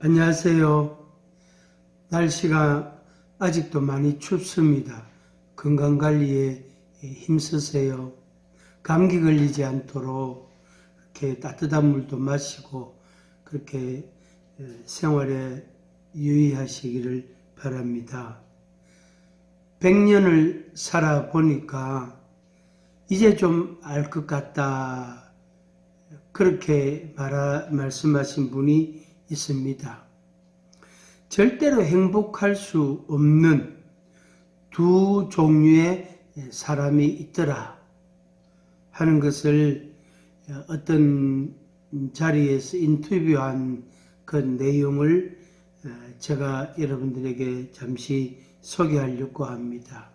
안녕하세요. 날씨가 아직도 많이 춥습니다. 건강관리에 힘쓰세요. 감기 걸리지 않도록 이렇게 따뜻한 물도 마시고 그렇게 생활에 유의하시기를 바랍니다. 100년을 살아보니까 이제 좀 알 것 같다. 그렇게 말씀하신 분이 있습니다. 절대로 행복할 수 없는 두 종류의 사람이 있더라 하는 것을 어떤 자리에서 인터뷰한 그 내용을 제가 여러분들에게 잠시 소개하려고 합니다.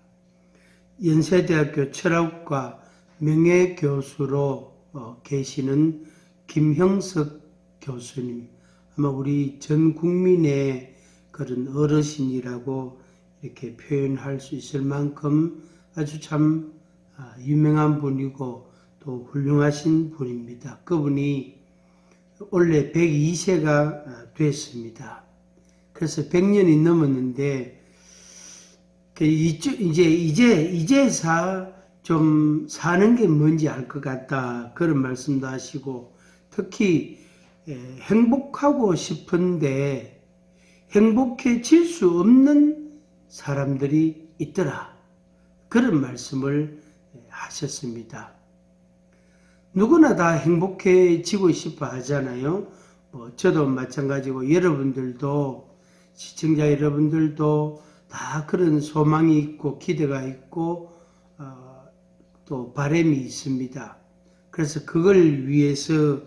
연세대학교 철학과 명예교수로 계시는 김형석 교수님, 아마 우리 전 국민의 그런 어르신이라고 이렇게 표현할 수 있을 만큼 아주 참 유명한 분이고 또 훌륭하신 분입니다. 그분이 원래 102세가 됐습니다. 그래서 100년이 넘었는데 이제서 좀 사는 게 뭔지 알 것 같다, 그런 말씀도 하시고, 특히 행복하고 싶은데 행복해질 수 없는 사람들이 있더라, 그런 말씀을 하셨습니다. 누구나 다 행복해지고 싶어 하잖아요. 저도 마찬가지고 여러분들도, 시청자 여러분들도 다 그런 소망이 있고 기대가 있고 또 바람이 있습니다. 그래서 그걸 위해서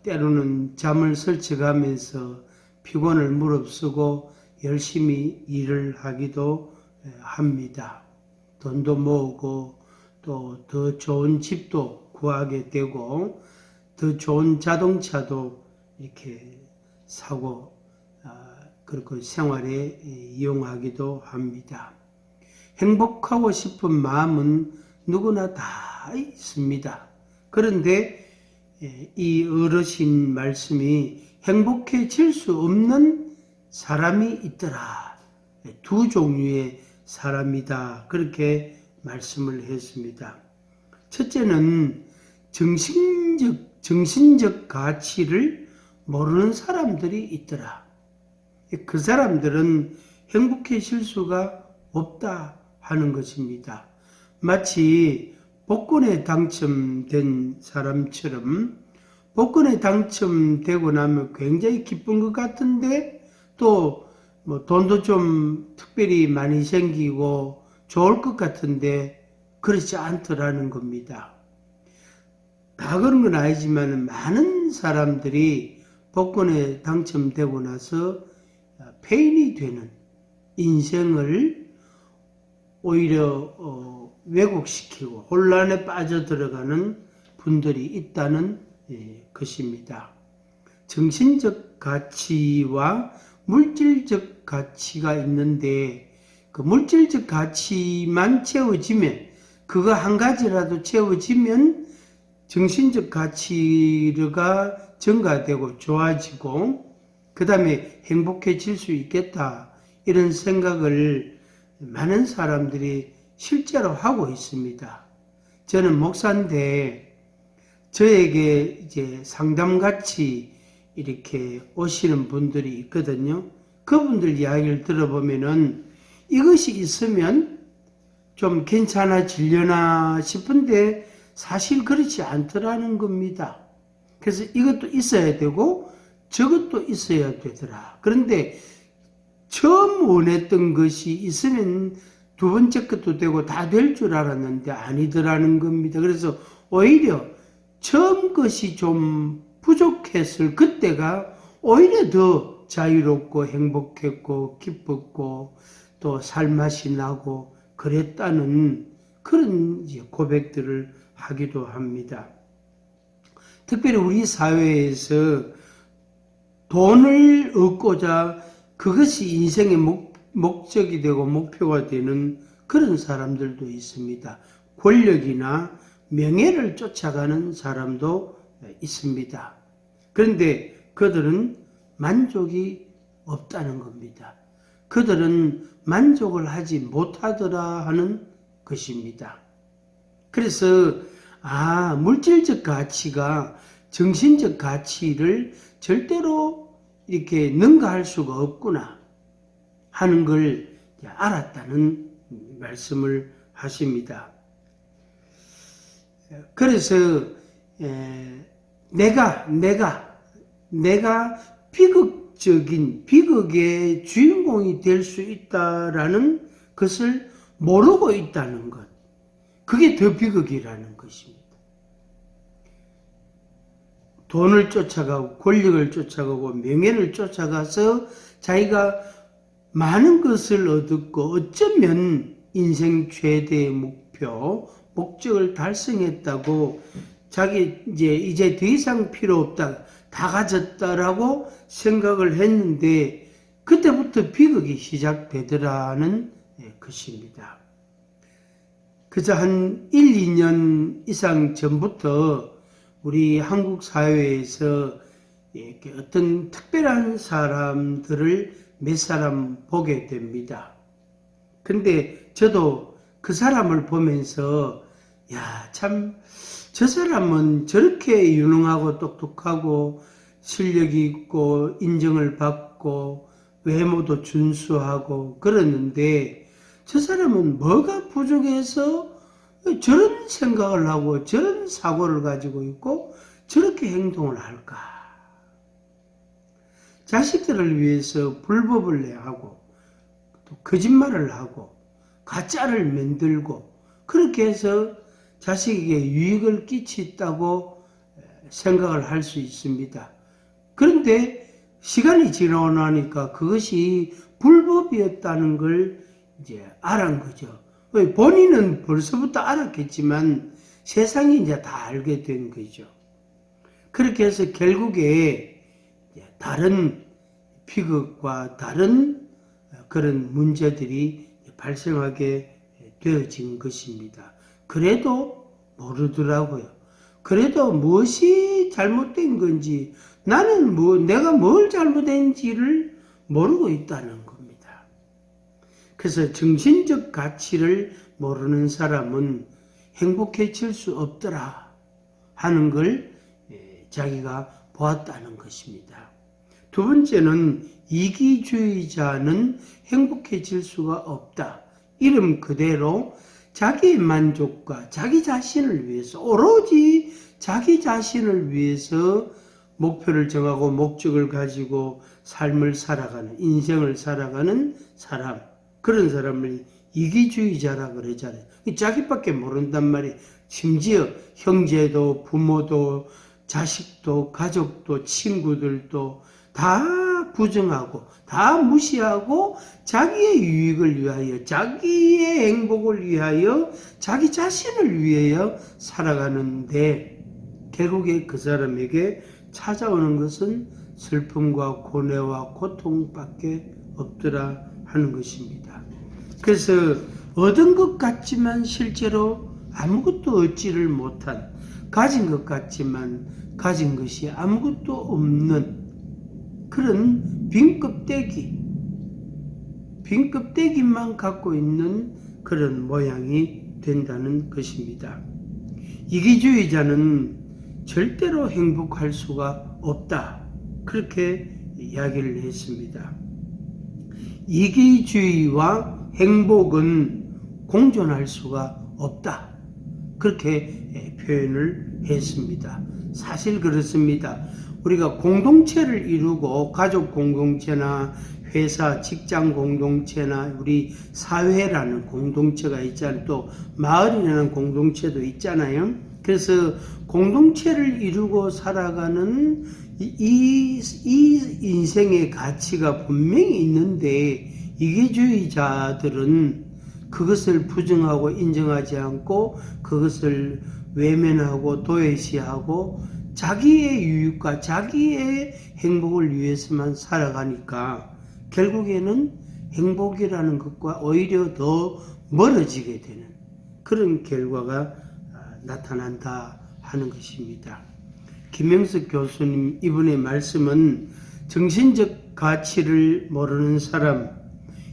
때로는 잠을 설쳐가면서 피곤을 무릅쓰고 열심히 일을 하기도 합니다. 돈도 모으고 또 더 좋은 집도 구하게 되고 더 좋은 자동차도 이렇게 사고 그리고 생활에 이용하기도 합니다. 행복하고 싶은 마음은 누구나 다 있습니다. 그런데 이 어르신 말씀이 행복해질 수 없는 사람이 있더라, 두 종류의 사람이다, 그렇게 말씀을 했습니다. 첫째는 정신적 가치를 모르는 사람들이 있더라. 그 사람들은 행복해질 수가 없다 하는 것입니다. 마치 복권에 당첨된 사람처럼 복권에 당첨되고 나면 굉장히 기쁜 것 같은데 또 돈도 좀 특별히 많이 생기고 좋을 것 같은데 그렇지 않더라는 겁니다. 다 그런 건 아니지만 많은 사람들이 복권에 당첨되고 나서 폐인이 되는 인생을 오히려 왜곡시키고 혼란에 빠져들어가는 분들이 있다는 것입니다. 정신적 가치와 물질적 가치가 있는데 그 물질적 가치만 채워지면, 그거 한 가지라도 채워지면 정신적 가치가 증가되고 좋아지고 그 다음에 행복해질 수 있겠다, 이런 생각을 많은 사람들이 실제로 하고 있습니다. 저는 목사인데 저에게 이제 상담같이 이렇게 오시는 분들이 있거든요. 그분들 이야기를 들어보면은 이것이 있으면 좀 괜찮아지려나 싶은데 사실 그렇지 않더라는 겁니다. 그래서 이것도 있어야 되고 저것도 있어야 되더라. 그런데 처음 원했던 것이 있으면 두 번째 것도 되고 다 될 줄 알았는데 아니더라는 겁니다. 그래서 오히려 처음 것이 좀 부족했을 그때가 오히려 더 자유롭고 행복했고 기뻤고 또 살맛이 나고 그랬다는 그런 고백들을 하기도 합니다. 특별히 우리 사회에서 돈을 얻고자 그것이 인생의 목적이 되고 목표가 되는 그런 사람들도 있습니다. 권력이나 명예를 쫓아가는 사람도 있습니다. 그런데 그들은 만족이 없다는 겁니다. 그들은 만족을 하지 못하더라 하는 것입니다. 그래서 물질적 가치가 정신적 가치를 절대로 이렇게 능가할 수가 없구나 하는 걸 알았다는 말씀을 하십니다. 그래서 내가 비극의 주인공이 될 수 있다라는 것을 모르고 있다는 것, 그게 더 비극이라는 것입니다. 돈을 쫓아가고 권력을 쫓아가고 명예를 쫓아가서 자기가 많은 것을 얻었고 어쩌면 인생 최대의 목적을 달성했다고 자기 이제 더 이상 필요 없다, 다 가졌다라고 생각을 했는데 그때부터 비극이 시작되더라는 것입니다. 그저 한 1, 2년 이상 전부터 우리 한국 사회에서 이렇게 어떤 특별한 사람들을 몇 사람 보게 됩니다. 근데 저도 그 사람을 보면서 참 저 사람은 저렇게 유능하고 똑똑하고 실력이 있고 인정을 받고 외모도 준수하고 그러는데 저 사람은 뭐가 부족해서 저런 생각을 하고 저런 사고를 가지고 있고 저렇게 행동을 할까? 자식들을 위해서 불법을 하고 또 거짓말을 하고 가짜를 만들고 그렇게 해서 자식에게 유익을 끼쳤다고 생각을 할 수 있습니다. 그런데 시간이 지나고 나니까 그것이 불법이었다는 걸 이제 알은 거죠. 본인은 벌써부터 알았겠지만 세상이 이제 다 알게 된 거죠. 그렇게 해서 결국에 다른 비극과 다른 그런 문제들이 발생하게 되어진 것입니다. 그래도 모르더라고요. 그래도 무엇이 잘못된 건지 내가 뭘 잘못했는지를 모르고 있다는 겁니다. 그래서 정신적 가치를 모르는 사람은 행복해질 수 없더라 하는 걸 자기가 보았다는 것입니다. 두 번째는 이기주의자는 행복해질 수가 없다. 이름 그대로 자기의 만족과 자기 자신을 위해서 오로지 자기 자신을 위해서 목표를 정하고 목적을 가지고 삶을 살아가는 인생을 살아가는 사람, 그런 사람을 이기주의자라 그러잖아요. 자기밖에 모른단 말이에요. 심지어 형제도 부모도 자식도 가족도 친구들도 다 부정하고 다 무시하고 자기의 유익을 위하여 자기의 행복을 위하여 자기 자신을 위하여 살아가는데 결국에 그 사람에게 찾아오는 것은 슬픔과 고뇌와 고통밖에 없더라 하는 것입니다. 그래서 얻은 것 같지만 실제로 아무것도 얻지를 못한, 가진 것 같지만 가진 것이 아무것도 없는 그런 빈 껍데기만 갖고 있는 그런 모양이 된다는 것입니다. 이기주의자는 절대로 행복할 수가 없다. 그렇게 이야기를 했습니다. 이기주의와 행복은 공존할 수가 없다. 그렇게 표현을 했습니다. 사실 그렇습니다. 우리가 공동체를 이루고 가족 공동체나 회사, 직장 공동체나 우리 사회라는 공동체가 있잖아요. 또 마을이라는 공동체도 있잖아요. 그래서 공동체를 이루고 살아가는 이 인생의 가치가 분명히 있는데 이기주의자들은 그것을 부정하고 인정하지 않고 그것을 외면하고 도외시하고 자기의 유익과 자기의 행복을 위해서만 살아가니까 결국에는 행복이라는 것과 오히려 더 멀어지게 되는 그런 결과가 나타난다 하는 것입니다. 김영석 교수님 이분의 말씀은 정신적 가치를 모르는 사람,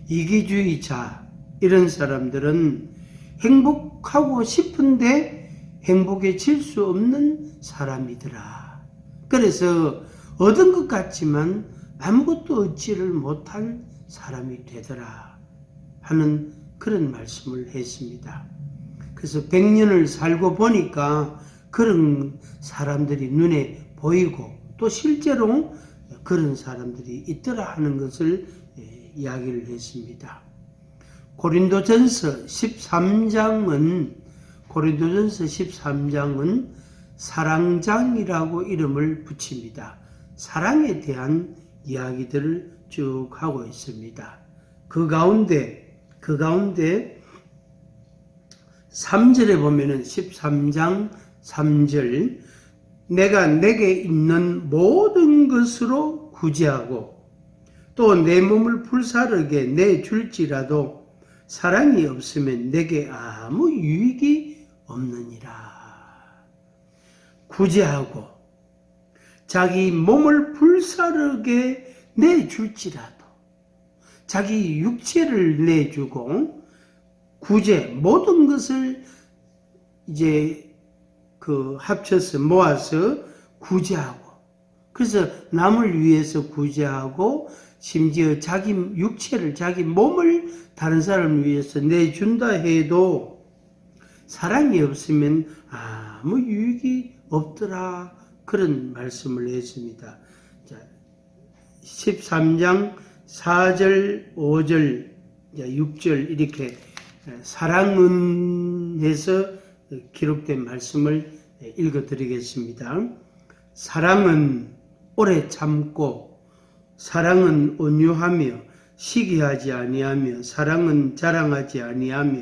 이기주의자, 이런 사람들은 행복하고 싶은데 행복해질 수 없는 사람이더라. 그래서 얻은 것 같지만 아무것도 얻지를 못한 사람이 되더라 하는 그런 말씀을 했습니다. 그래서 100년을 살고 보니까 그런 사람들이 눈에 보이고 또 실제로 그런 사람들이 있더라 하는 것을 이야기를 했습니다. 고린도전서 13장은 사랑장이라고 이름을 붙입니다. 사랑에 대한 이야기들을 쭉 하고 있습니다. 그 가운데 3절에 보면은 13장 3절, 내가 내게 있는 모든 것으로 구제하고 또 내 몸을 불사르게 내줄지라도 사랑이 없으면 내게 아무 유익이 없느니라. 구제하고 자기 몸을 불사르게 내줄지라도 자기 육체를 내주고 구제, 모든 것을 이제 합쳐서 모아서 구제하고, 그래서 남을 위해서 구제하고, 심지어 자기 육체를, 자기 몸을 다른 사람을 위해서 내준다 해도 사랑이 없으면 아무 유익이 없더라. 그런 말씀을 했습니다. 자, 13장 4절, 5절, 6절 이렇게 사랑은 해서 기록된 말씀을 읽어드리겠습니다. 사랑은 오래 참고 사랑은 온유하며 시기하지 아니하며 사랑은 자랑하지 아니하며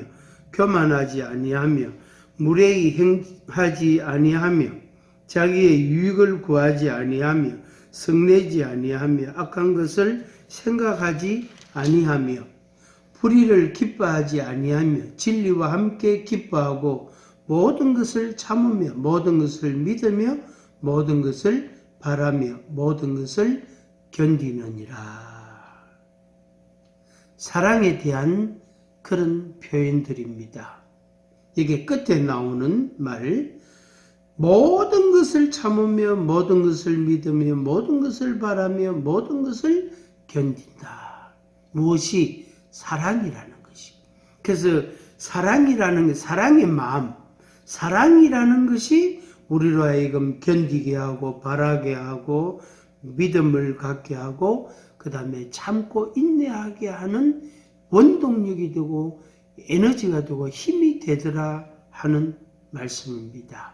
교만하지 아니하며 무례히 행하지 아니하며 자기의 유익을 구하지 아니하며 성내지 아니하며 악한 것을 생각하지 아니하며 불의를 기뻐하지 아니하며 진리와 함께 기뻐하고 모든 것을 참으며 모든 것을 믿으며 모든 것을 바라며 모든 것을 견디느니라. 사랑에 대한 그런 표현들입니다. 이게 끝에 나오는 말, 모든 것을 참으며 모든 것을 믿으며 모든 것을 바라며 모든 것을 견딘다. 무엇이? 사랑이라는 것이. 그래서 사랑이라는 게 사랑의 마음, 사랑이라는 것이 우리로 하여금 견디게 하고 바라게 하고 믿음을 갖게 하고 그 다음에 참고 인내하게 하는 원동력이 되고 에너지가 되고 힘이 되더라 하는 말씀입니다.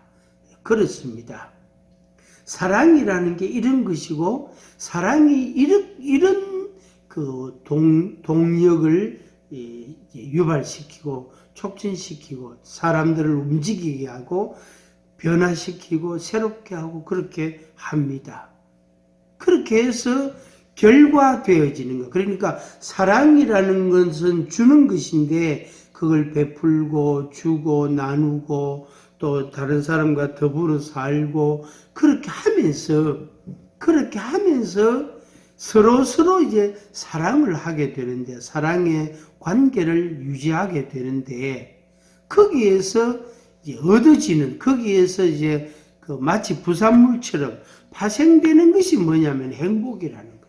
그렇습니다. 사랑이라는 게 이런 것이고 사랑이 이런 그 동력을 유발시키고 촉진시키고 사람들을 움직이게 하고 변화시키고 새롭게 하고 그렇게 합니다. 그렇게 해서 결과되어지는 것. 그러니까 사랑이라는 것은 주는 것인데 그걸 베풀고 주고 나누고 또 다른 사람과 더불어 살고 그렇게 하면서 서로 이제 사랑을 하게 되는데 사랑의 관계를 유지하게 되는데 거기에서 이제 얻어지는 거기에서 이제 마치 부산물처럼 파생되는 것이 뭐냐면 행복이라는 거다.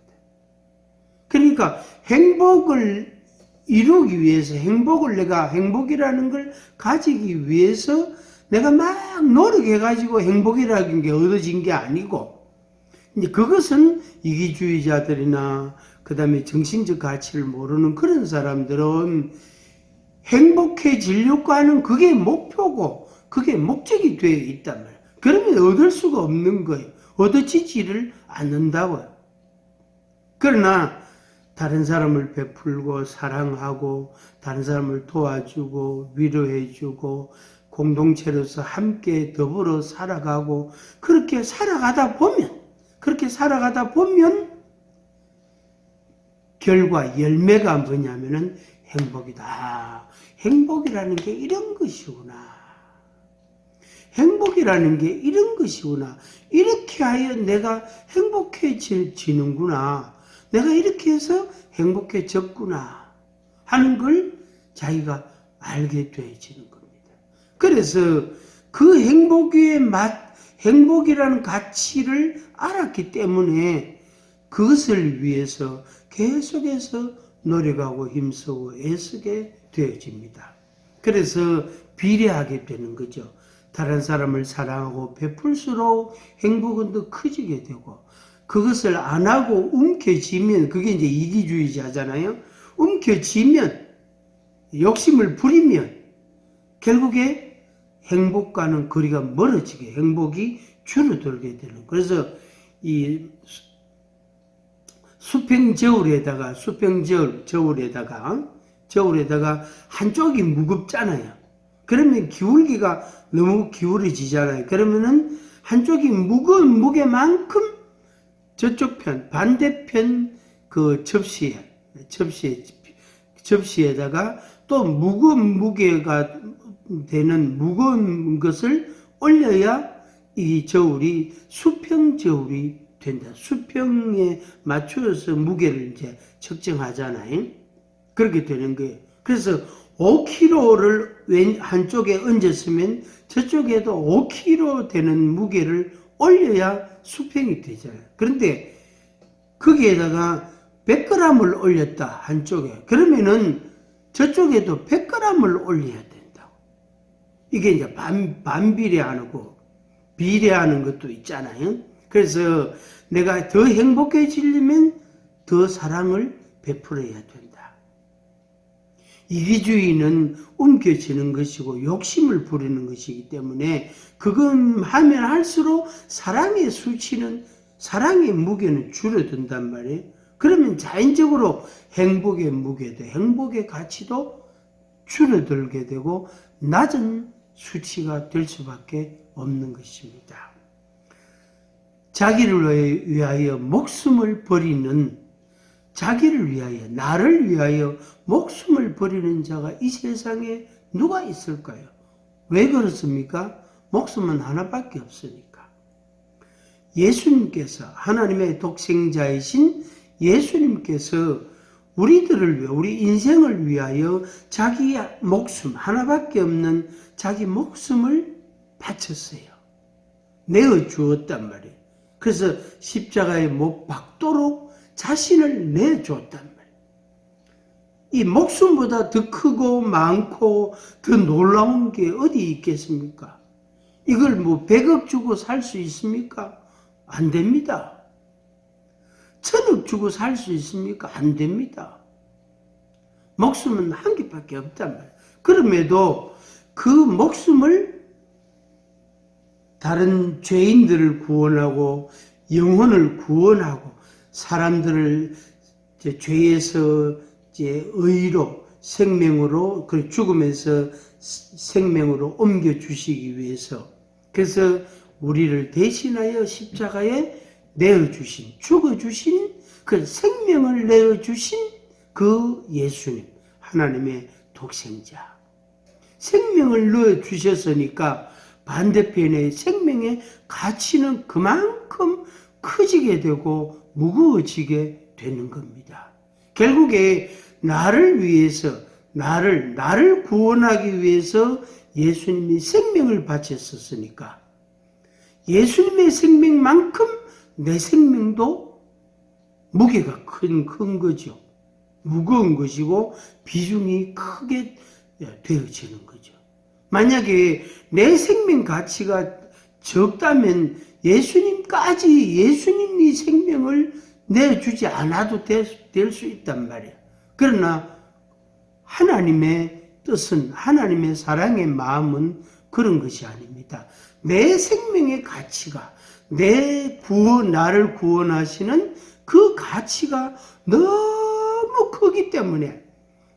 그러니까 행복을 이루기 위해서 내가 행복이라는 걸 가지기 위해서 내가 막 노력해가지고 행복이라는 게 얻어진 게 아니고 이제 그것은 이기주의자들이나 그 다음에 정신적 가치를 모르는 그런 사람들은 행복해지려고 하는 그게 목표고 그게 목적이 되어 있단 말이에요. 그러면 얻을 수가 없는 거예요. 얻어지지를 않는다고요. 그러나 다른 사람을 베풀고 사랑하고 다른 사람을 도와주고 위로해주고 공동체로서 함께 더불어 살아가고 그렇게 살아가다 보면 결과 열매가 뭐냐면은 행복이다. 행복이라는 게 이런 것이구나. 행복이라는 게 이런 것이구나. 이렇게 하여 내가 행복해지는구나. 내가 이렇게 해서 행복해졌구나 하는 걸 자기가 알게 되어지는 겁니다. 그래서 그 행복의 맛, 행복이라는 가치를 알았기 때문에 그것을 위해서 계속해서 노력하고 힘쓰고 애쓰게 되어집니다. 그래서 비례하게 되는 거죠. 다른 사람을 사랑하고 베풀수록 행복은 더 커지게 되고, 그것을 안 하고 움켜쥐면, 그게 이제 이기주의자잖아요. 움켜쥐면, 욕심을 부리면 결국에 행복과는 거리가 멀어지게, 행복이 줄어들게 되는. 그래서 이 수평저울에다가 한쪽이 무겁잖아요. 그러면 기울기가 너무 기울어지잖아요. 그러면은 한쪽이 무거운 무게만큼 저쪽 편, 반대편 그 접시에다가 또 무거운 무게가 되는 무거운 것을 올려야 이 저울이 수평저울이 된다. 수평에 맞추어서 무게를 이제 측정하잖아요. 그렇게 되는 거예요. 그래서 5kg를 한쪽에 얹었으면 저쪽에도 5kg 되는 무게를 올려야 수평이 되잖아요. 그런데 거기에다가 100g을 올렸다, 한쪽에. 그러면은 저쪽에도 100g을 올려야 된다고. 이게 이제 반비례하고 비례하는 것도 있잖아요. 그래서 내가 더 행복해지려면 더 사랑을 베풀어야 된다. 이기주의는 움켜쥐는 것이고 욕심을 부리는 것이기 때문에 그건 하면 할수록 사랑의 수치는, 사랑의 무게는 줄어든단 말이에요. 그러면 자연적으로 행복의 무게도, 행복의 가치도 줄어들게 되고 낮은 수치가 될 수밖에 없는 것입니다. 자기를 위하여 목숨을 버리는, 자기를 위하여, 나를 위하여 목숨을 버리는 자가 이 세상에 누가 있을까요? 왜 그렇습니까? 목숨은 하나밖에 없으니까. 예수님께서, 하나님의 독생자이신 예수님께서 우리들을 위해, 우리 인생을 위하여 자기 목숨, 하나밖에 없는 자기 목숨을 바쳤어요. 내어주었단 말이에요. 그래서 십자가에 못 박도록 자신을 내줬단 말이에요. 이 목숨보다 더 크고 많고 더 놀라운 게 어디 있겠습니까? 이걸 뭐 100억 주고 살 수 있습니까? 안 됩니다. 1000억 주고 살 수 있습니까? 안 됩니다. 목숨은 한 개밖에 없단 말이에요. 그럼에도 그 목숨을 다른 죄인들을 구원하고 영혼을 구원하고 사람들을 이제 죄에서 이제 의로, 생명으로, 그 죽음에서 생명으로 옮겨주시기 위해서, 그래서 우리를 대신하여 십자가에 내어주신, 죽어주신, 그 생명을 내어주신 그 예수님, 하나님의 독생자. 생명을 넣어주셨으니까 반대편의 생명의 가치는 그만큼 커지게 되고 무거워지게 되는 겁니다. 결국에 나를 위해서, 나를 구원하기 위해서 예수님이 생명을 바쳤었으니까 예수님의 생명만큼 내 생명도 무게가 큰 거죠. 무거운 것이고 비중이 크게 되어지는 거죠. 만약에 내 생명 가치가 적다면 예수님이 생명을 내주지 않아도 될 수 있단 말이에요. 그러나 하나님의 뜻은, 하나님의 사랑의 마음은 그런 것이 아닙니다. 내 생명의 가치가, 나를 구원하시는 그 가치가 너무 크기 때문에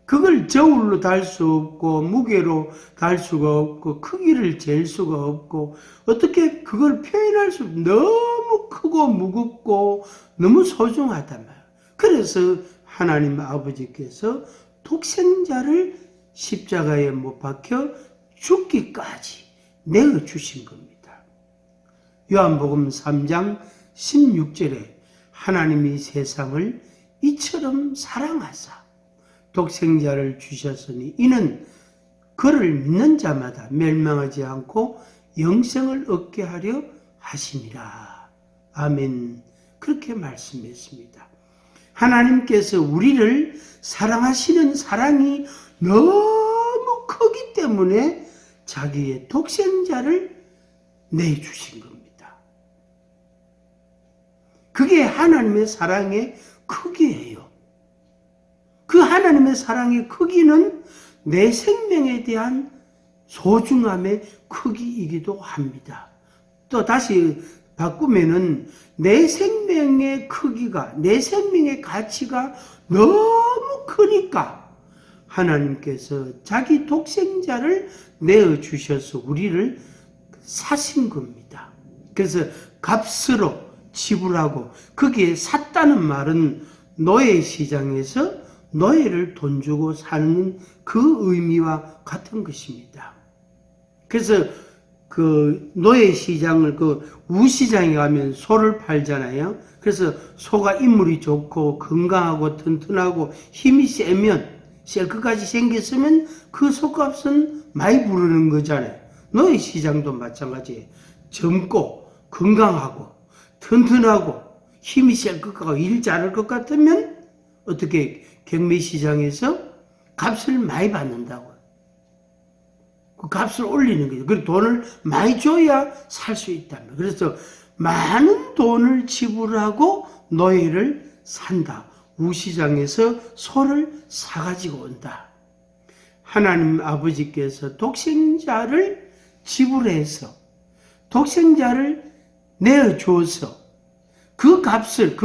그걸 저울로 달 수 없고 무게로 달 수가 없고 크기를 잴 수가 없고 어떻게 그걸 표현할 수 없고 너무 크고 무겁고 너무 소중하단 말이에요. 그래서 하나님 아버지께서 독생자를 십자가에 못 박혀 죽기까지 내어주신 겁니다. 요한복음 3장 16절에 하나님이 세상을 이처럼 사랑하사 독생자를 주셨으니 이는 그를 믿는 자마다 멸망하지 않고 영생을 얻게 하려 하심이라. 아멘. 그렇게 말씀했습니다. 하나님께서 우리를 사랑하시는 사랑이 너무 크기 때문에 자기의 독생자를 내주신 겁니다. 그게 하나님의 사랑의 크기예요. 그 하나님의 사랑의 크기는 내 생명에 대한 소중함의 크기이기도 합니다. 또 다시 바꾸면은 내 생명의 크기가, 내 생명의 가치가 너무 크니까 하나님께서 자기 독생자를 내어주셔서 우리를 사신 겁니다. 그래서 값으로 지불하고, 거기에 샀다는 말은 노예 시장에서 노예를 돈 주고 사는 그 의미와 같은 것입니다. 그래서 그 노예 시장을, 그 우시장에 가면 소를 팔잖아요. 그래서 소가 인물이 좋고 건강하고 튼튼하고 힘이 세면, 셀 것까지 생겼으면 그 소값은 많이 부르는 거잖아요. 노예 시장도 마찬가지예요. 젊고 건강하고 튼튼하고 힘이 셀 것 같고 일 잘할 것 같으면 어떻게 경매시장에서 값을 많이 받는다고요. 그 값을 올리는 거죠. 그리고 돈을 많이 줘야 살 수 있답니다. 그래서 많은 돈을 지불하고 노예를 산다. 우시장에서 소를 사가지고 온다. 하나님 아버지께서 독생자를 지불해서 독생자를 내어줘서 그 값이,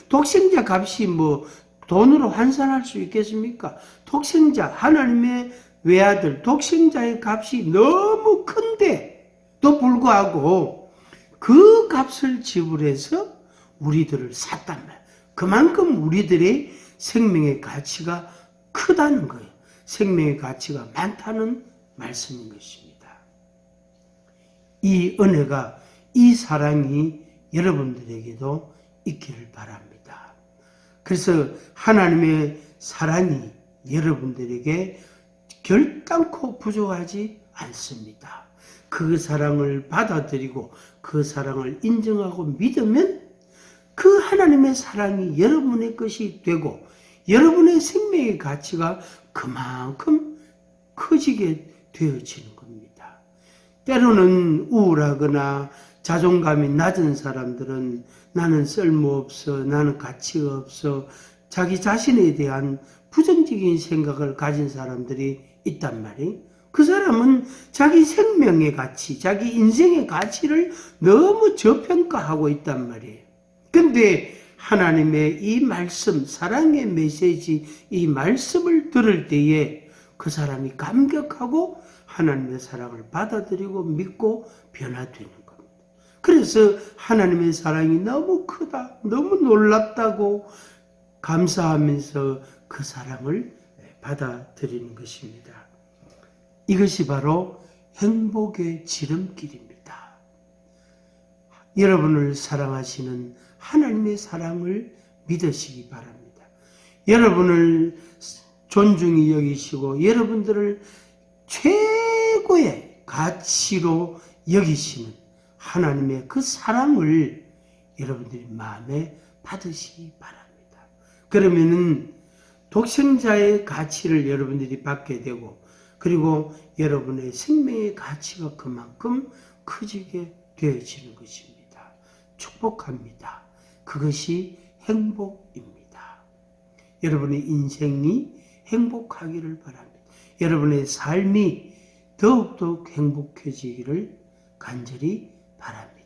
독생자 값이 뭐 돈으로 환산할 수 있겠습니까? 독생자, 하나님의 외아들, 독생자의 값이 너무 큰데도 불구하고 그 값을 지불해서 우리들을 샀단 말이에요. 그만큼 우리들의 생명의 가치가 크다는 거예요. 생명의 가치가 많다는 말씀인 것입니다. 이 은혜가, 이 사랑이 여러분들에게도 있기를 바랍니다. 그래서 하나님의 사랑이 여러분들에게 결단코 부족하지 않습니다. 그 사랑을 받아들이고 그 사랑을 인정하고 믿으면 그 하나님의 사랑이 여러분의 것이 되고 여러분의 생명의 가치가 그만큼 커지게 되어지는 겁니다. 때로는 우울하거나 자존감이 낮은 사람들은 나는 쓸모없어, 나는 가치가 없어, 자기 자신에 대한 부정적인 생각을 가진 사람들이 있단 말이에요. 그 사람은 자기 생명의 가치, 자기 인생의 가치를 너무 저평가하고 있단 말이에요. 근데 하나님의 이 말씀, 사랑의 메시지, 이 말씀을 들을 때에 그 사람이 감격하고 하나님의 사랑을 받아들이고 믿고 변화되는 겁니다. 그래서 하나님의 사랑이 너무 크다, 너무 놀랍다고 감사하면서 그 사랑을 받아들이는 것입니다. 이것이 바로 행복의 지름길입니다. 여러분을 사랑하시는 하나님의 사랑을 믿으시기 바랍니다. 여러분을 존중히 여기시고 여러분들을 최고의 가치로 여기시는 하나님의 그 사랑을 여러분들이 마음에 받으시기 바랍니다. 그러면은 독생자의 가치를 여러분들이 받게 되고, 그리고 여러분의 생명의 가치가 그만큼 커지게 되어지는 것입니다. 축복합니다. 그것이 행복입니다. 여러분의 인생이 행복하기를 바랍니다. 여러분의 삶이 더욱더 행복해지기를 간절히 바랍니다.